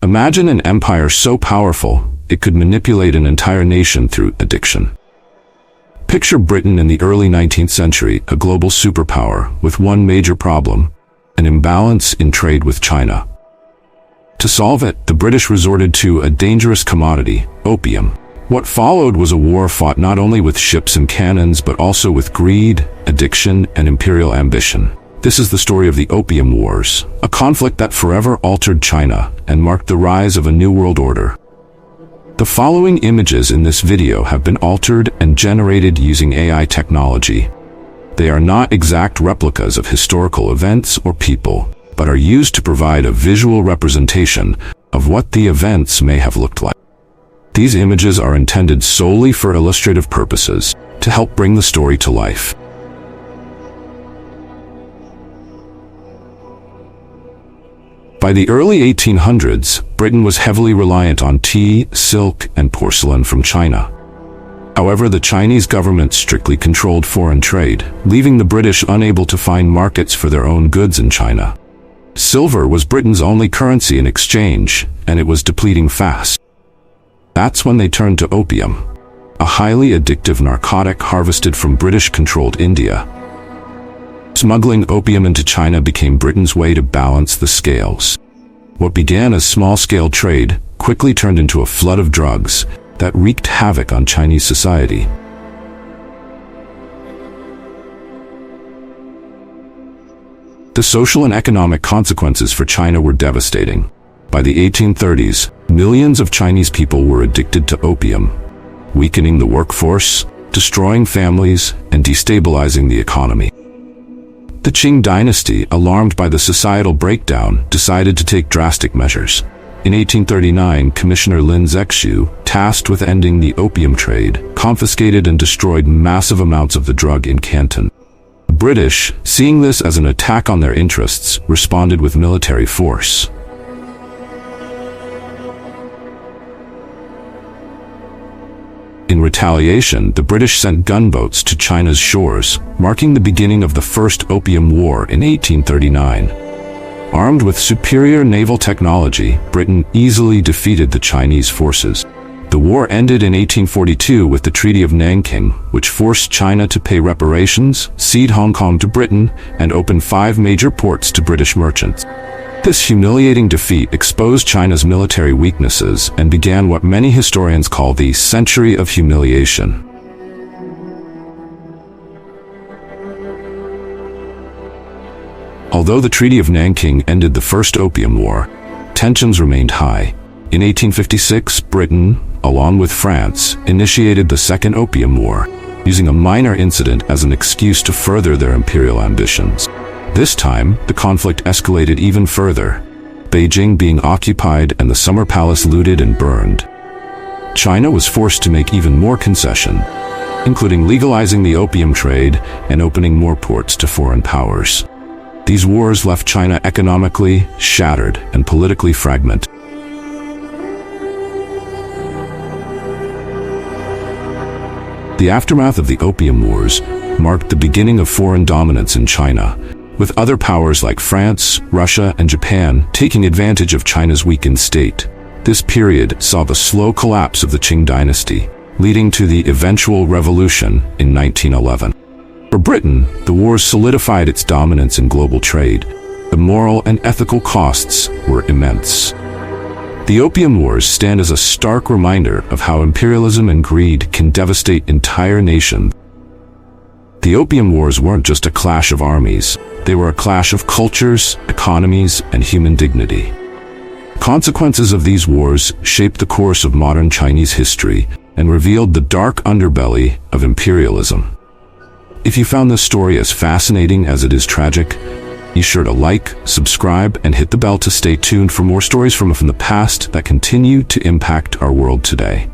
Imagine an empire so powerful, it could manipulate an entire nation through addiction. Picture Britain in the early 19th century, a global superpower, with one major problem: an imbalance in trade with China. To solve it, the British resorted to a dangerous commodity, opium. What followed was a war fought not only with ships and cannons, but also with greed, addiction, and imperial ambition. This is the story of the Opium Wars, a conflict that forever altered China and marked the rise of a new world order. The following images in this video have been altered and generated using AI technology. They are not exact replicas of historical events or people, but are used to provide a visual representation of what the events may have looked like. These images are intended solely for illustrative purposes, to help bring the story to life. By the early 1800s, Britain was heavily reliant on tea, silk, and porcelain from China. However, the Chinese government strictly controlled foreign trade, leaving the British unable to find markets for their own goods in China. Silver was Britain's only currency in exchange, and it was depleting fast. That's when they turned to opium, a highly addictive narcotic harvested from British-controlled India. Smuggling opium into China became Britain's way to balance the scales. What began as small-scale trade quickly turned into a flood of drugs that wreaked havoc on Chinese society. The social and economic consequences for China were devastating. By the 1830s, millions of Chinese people were addicted to opium, weakening the workforce, destroying families, and destabilizing the economy. The Qing dynasty, alarmed by the societal breakdown, decided to take drastic measures. In 1839, Commissioner Lin Zexu, tasked with ending the opium trade, confiscated and destroyed massive amounts of the drug in Canton. The British, seeing this as an attack on their interests, responded with military force. In retaliation, the British sent gunboats to China's shores, marking the beginning of the First Opium War in 1839. Armed with superior naval technology, Britain easily defeated the Chinese forces. The war ended in 1842 with the Treaty of Nanking, which forced China to pay reparations, cede Hong Kong to Britain, and open 5 major ports to British merchants. This humiliating defeat exposed China's military weaknesses and began what many historians call the Century of Humiliation. Although the Treaty of Nanking ended the First Opium War, tensions remained high. In 1856, Britain, along with France, initiated the Second Opium War, using a minor incident as an excuse to further their imperial ambitions. This time, the conflict escalated even further, Beijing being occupied and the Summer Palace looted and burned. China was forced to make even more concession, including legalizing the opium trade and opening more ports to foreign powers. These wars left China economically shattered and politically fragmented. The aftermath of the Opium Wars marked the beginning of foreign dominance in China, with other powers like France, Russia, and Japan taking advantage of China's weakened state. This period saw the slow collapse of the Qing dynasty, leading to the eventual revolution in 1911. For Britain, the wars solidified its dominance in global trade. The moral and ethical costs were immense. The Opium Wars stand as a stark reminder of how imperialism and greed can devastate entire nations. The Opium Wars weren't just a clash of armies. They were a clash of cultures, economies, and human dignity. Consequences of these wars shaped the course of modern Chinese history and revealed the dark underbelly of imperialism. If you found this story as fascinating as it is tragic, be sure to like, subscribe, and hit the bell to stay tuned for more stories from the past that continue to impact our world today.